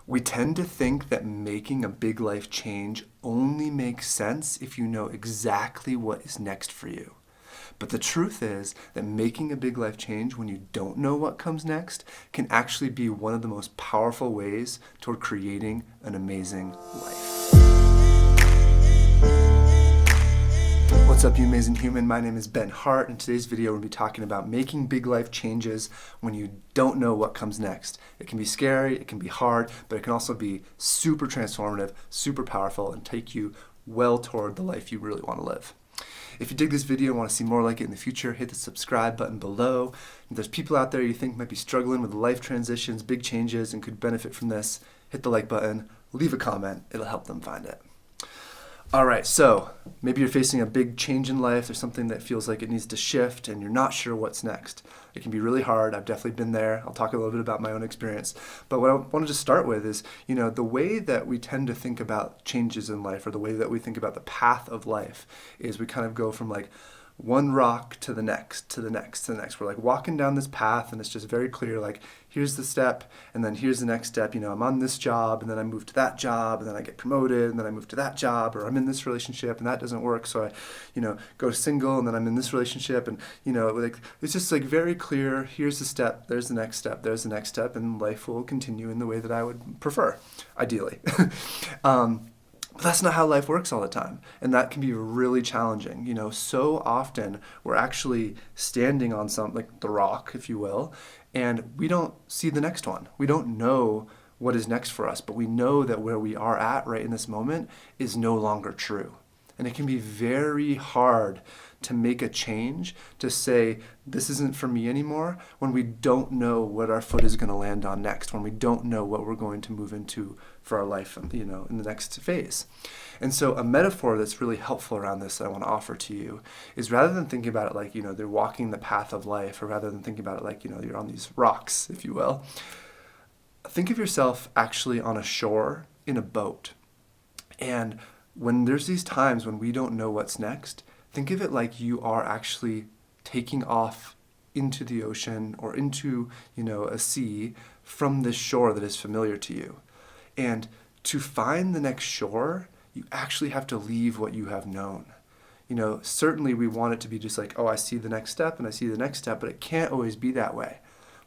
We tend to think that making a big life change only makes sense if you know exactly what is next for you. But the truth is that making a big life change when you don't know what comes next can actually be one of the most powerful ways toward creating an amazing life. What's up, you amazing human? My name is Ben Hart. In today's video, we're going to be talking about making big life changes when you don't know what comes next. It can be scary, it can be hard, but it can also be super transformative, super powerful, and take you well toward the life you really want to live. If you dig this video and want to see more like it in the future, hit the subscribe button below. If there's people out there you think might be struggling with life transitions, big changes, and could benefit from this, hit the like button, leave a comment, it'll help them find it. All right, so maybe you're facing a big change in life. There's something that feels like it needs to shift and you're not sure what's next. It can be really hard. I've definitely been there. I'll talk a little bit about my own experience. But what I wanted to start with is, the way that we tend to think about changes in life, or the way that we think about the path of life, is we kind of go from like one rock to the next, to the next, to the next. We're like walking down this path and it's just very clear, like here's the step and then here's the next step. I'm on this job and then I move to that job and then I get promoted and then I move to that job, or I'm in this relationship and that doesn't work. So I, go single and then I'm in this relationship and, like it's just like very clear. Here's the step, there's the next step, there's the next step, and life will continue in the way that I would prefer, ideally. But that's not how life works all the time. And that can be really challenging. So often we're actually standing on something like the rock, if you will, and we don't see the next one. We don't know what is next for us, but we know that where we are at right in this moment is no longer true. And it can be very hard to make a change, to say, this isn't for me anymore, when we don't know what our foot is going to land on next, when we don't know what we're going to move into for our life, in the next phase. And so a metaphor that's really helpful around this that I want to offer to you is, rather than thinking about it like, they're walking the path of life, or rather than thinking about it like, you're on these rocks, if you will, think of yourself actually on a shore in a boat. And when there's these times when we don't know what's next, think of it like you are actually taking off into the ocean or into, a sea from this shore that is familiar to you. And to find the next shore, you actually have to leave what you have known. Certainly we want it to be just like, oh, I see the next step and I see the next step, but it can't always be that way.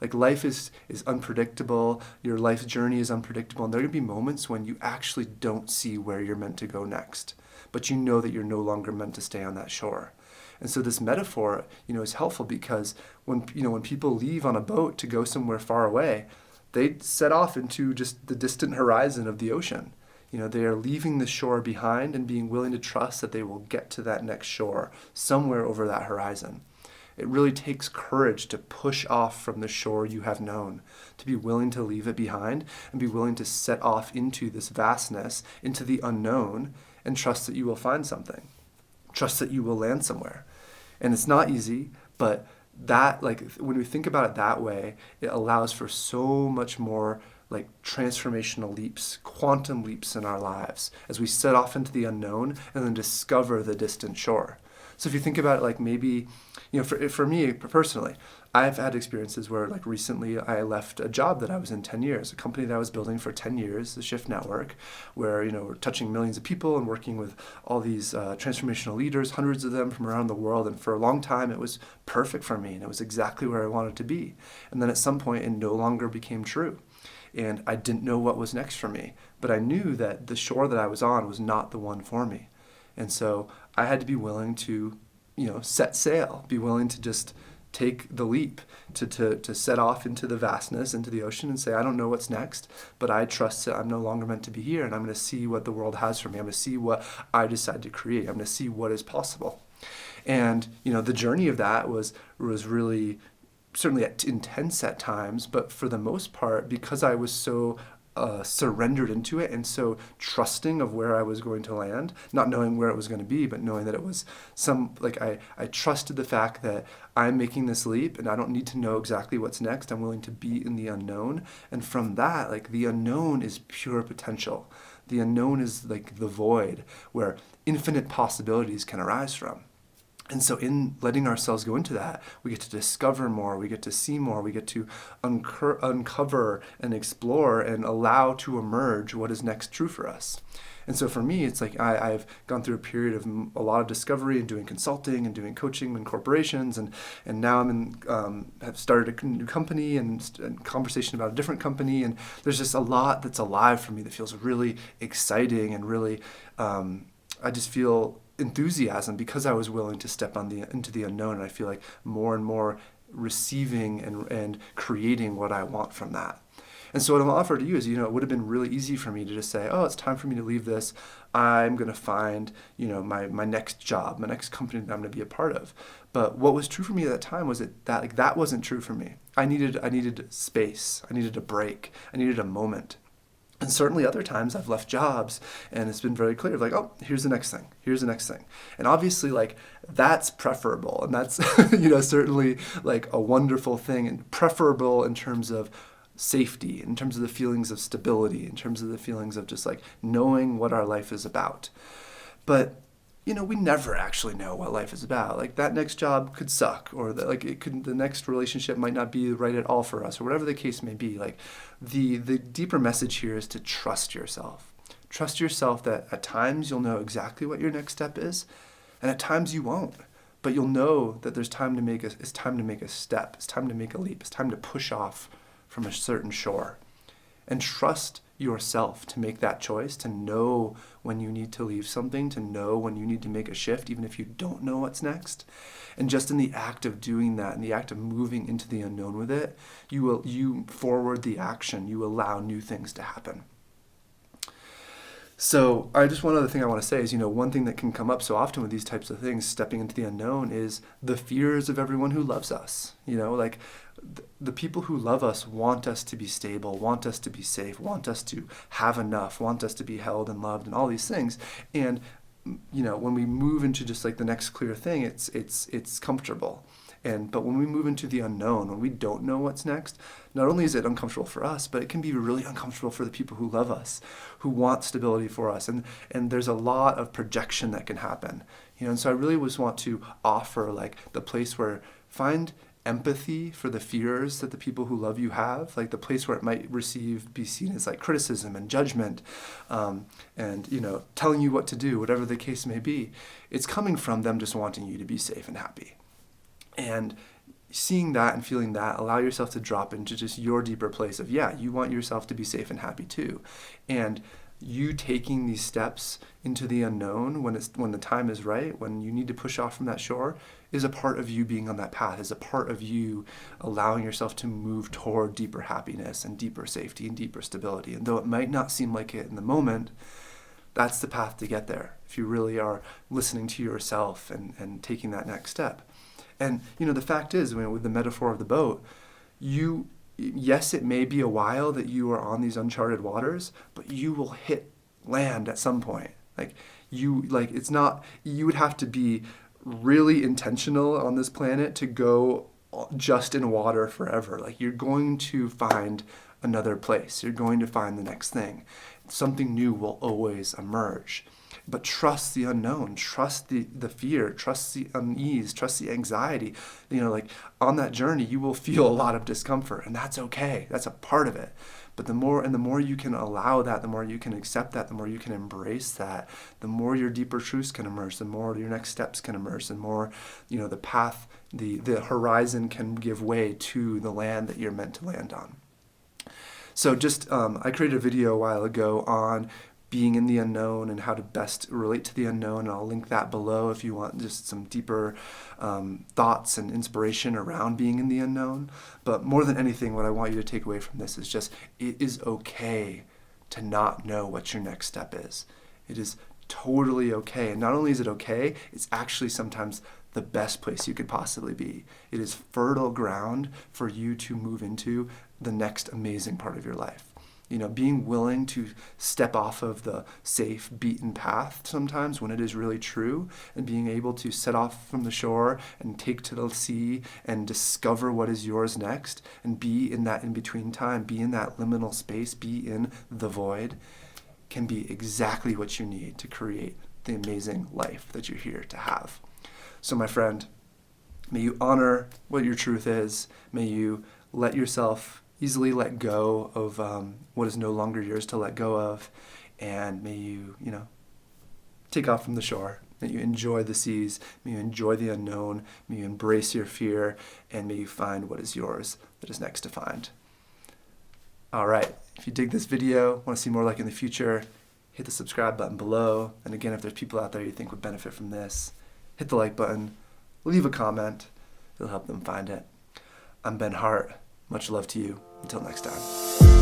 Like life is unpredictable, your life's journey is unpredictable, and there are going to be moments when you actually don't see where you're meant to go next, but you know that you're no longer meant to stay on that shore. And so this metaphor, is helpful because when people leave on a boat to go somewhere far away, they set off into just the distant horizon of the ocean. They are leaving the shore behind and being willing to trust that they will get to that next shore somewhere over that horizon. It really takes courage to push off from the shore you have known, to be willing to leave it behind and be willing to set off into this vastness, into the unknown, and trust that you will find something. Trust that you will land somewhere. And it's not easy, but that, when we think about it that way, it allows for so much more transformational leaps, quantum leaps in our lives as we set off into the unknown and then discover the distant shore. So if you think about it maybe, for me personally, I've had experiences where recently I left a job that I was in 10 years, a company that I was building for 10 years, the Shift Network, where, we're touching millions of people and working with all these transformational leaders, hundreds of them from around the world. And for a long time, it was perfect for me and it was exactly where I wanted to be. And then at some point, it no longer became true. And I didn't know what was next for me, but I knew that the shore that I was on was not the one for me. And so I had to be willing to, set sail, be willing to just take the leap, to set off into the vastness, into the ocean, and say, I don't know what's next, but I trust that I'm no longer meant to be here, and I'm going to see what the world has for me. I'm going to see what I decide to create. I'm going to see what is possible. And, the journey of that was really certainly intense at times, but for the most part, because I was so surrendered into it and so trusting of where I was going to land, not knowing where it was going to be, but knowing that it was I trusted the fact that I'm making this leap and I don't need to know exactly what's next. I'm willing to be in the unknown. And from that, the unknown is pure potential. The unknown is the void where infinite possibilities can arise from. And so in letting ourselves go into that, we get to discover more, we get to see more, we get to uncover and explore and allow to emerge what is next true for us. And so for me, it's like I've gone through a period of a lot of discovery and doing consulting and doing coaching in corporations, and now have started a new company and conversation about a different company, and there's just a lot that's alive for me that feels really exciting and really, I just feel enthusiasm because I was willing to step into the unknown, and I feel like more and more receiving and creating what I want from that. And so what I'll offer to you is, it would have been really easy for me to just say, oh, it's time for me to leave this. I'm going to find, my next job, my next company that I'm going to be a part of. But what was true for me at that time was that wasn't true for me. I needed space. I needed a break. I needed a moment. And certainly other times I've left jobs and it's been very clear, like, oh, here's the next thing. Here's the next thing. And obviously, like, that's preferable. And that's, certainly like a wonderful thing, and preferable in terms of safety, in terms of the feelings of stability, in terms of the feelings of just like knowing what our life is about. But we never actually know what life is about. Like, that next job could suck, or the next relationship might not be right at all for us, or whatever the case may be. Like, the deeper message here is to trust yourself. Trust yourself that at times you'll know exactly what your next step is, and at times you won't. But you'll know that it's time to make a step. It's time to make a leap. It's time to push off from a certain shore. And trust yourself to make that choice, to know when you need to leave something, to know when you need to make a shift, even if you don't know what's next. And just in the act of doing that, in the act of moving into the unknown with it, you forward the action, you allow new things to happen. So one other thing I want to say is, one thing that can come up so often with these types of things, stepping into the unknown, is the fears of everyone who loves us. Like, the people who love us want us to be stable, want us to be safe, want us to have enough, want us to be held and loved, and all these things. And when we move into just like the next clear thing, it's comfortable. But when we move into the unknown, when we don't know what's next, not only is it uncomfortable for us, but it can be really uncomfortable for the people who love us, who want stability for us. And there's a lot of projection that can happen. And so I really just want to offer like the place where find empathy for the fears that the people who love you have, like the place where it might be seen as like criticism and judgment, and telling you what to do, whatever the case may be. It's coming from them just wanting you to be safe and happy. And seeing that and feeling that, allow yourself to drop into just your deeper place of, you want yourself to be safe and happy too. And you taking these steps into the unknown when the time is right, when you need to push off from that shore, is a part of you being on that path, is a part of you allowing yourself to move toward deeper happiness and deeper safety and deeper stability. And though it might not seem like it in the moment, that's the path to get there, if you really are listening to yourself and taking that next step. And, the fact is, with the metaphor of the boat, yes, it may be a while that you are on these uncharted waters, but you will hit land at some point. You would have to be really intentional on this planet to go just in water forever. Like, you're going to find another place. You're going to find the next thing. Something new will always emerge. But trust the unknown, trust the fear, trust the unease, trust the anxiety. On that journey, you will feel a lot of discomfort, and that's okay. That's a part of it. But the more you can allow that, the more you can accept that, the more you can embrace that, the more your deeper truths can emerge, the more your next steps can emerge, the more, the path, the horizon can give way to the land that you're meant to land on. So I created a video a while ago on being in the unknown and how to best relate to the unknown. And I'll link that below if you want just some deeper thoughts and inspiration around being in the unknown. But more than anything, what I want you to take away from this is just, it is okay to not know what your next step is. It is totally okay. And not only is it okay, it's actually sometimes the best place you could possibly be. It is fertile ground for you to move into the next amazing part of your life. Being willing to step off of the safe, beaten path sometimes when it is really true, and being able to set off from the shore and take to the sea and discover what is yours next, and be in that in-between time, be in that liminal space, be in the void, can be exactly what you need to create the amazing life that you're here to have. So my friend, may you honor what your truth is. May you let yourself easily let go of what is no longer yours to let go of. And may you, take off from the shore. May you enjoy the seas. May you enjoy the unknown. May you embrace your fear. And may you find what is yours that is next to find. All right. If you dig this video, want to see more like in the future, hit the subscribe button below. And again, if there's people out there you think would benefit from this, hit the like button, leave a comment. It'll help them find it. I'm Ben Hart. Much love to you. Until next time.